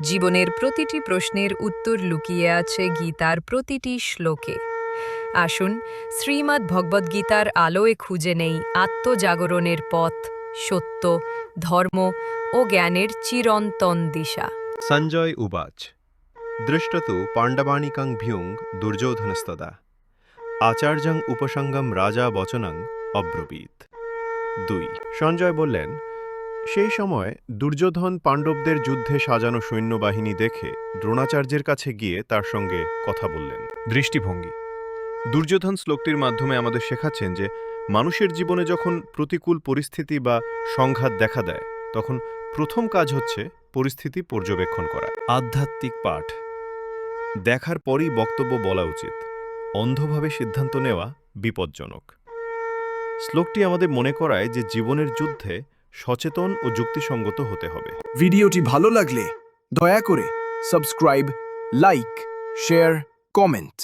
জীবনের প্রতিটি প্রশ্নের উত্তর লুকিয়ে আছে গীতার প্রতিটি শ্লোকে। আসুন শ্রীমদ্ ভগবদ্গীতার আলোয় খুঁজে নেই আত্মজাগরণের পথ, সত্য, ধর্ম ও জ্ঞানের চিরন্তন দিশা। সঞ্জয় উবাচ দৃষ্টতু পাণ্ডবানিকং ভ্যুং দুর্যোধনস্তদা আচার্যং উপসঙ্গম রাজা বচনং অব্রবীত। 2 সঞ্জয় বললেন, সেই সময় দুর্যোধন পাণ্ডবদের যুদ্ধে সাজানো সৈন্যবাহিনী দেখে দ্রোণাচার্যের কাছে গিয়ে তার সঙ্গে কথা বললেন। দৃষ্টিভঙ্গি। দুর্যোধন শ্লোকটির মাধ্যমে আমাদের শেখাচ্ছেন যে মানুষের জীবনে যখন প্রতিকূল পরিস্থিতি বা সংঘাত দেখা দেয়, তখন প্রথম কাজ হচ্ছে পরিস্থিতি পর্যবেক্ষণ করা। আধ্যাত্মিক পাঠ। দেখার পরই বক্তব্য বলা উচিত। অন্ধভাবে সিদ্ধান্ত নেওয়া বিপজ্জনক। শ্লোকটি আমাদের মনে করায় যে জীবনের যুদ্ধে সচেতন ও যুক্তিসঙ্গত হতে হবে। ভিডিওটি ভালো লাগলে দয়া করে সাবস্ক্রাইব, লাইক, শেয়ার, কমেন্ট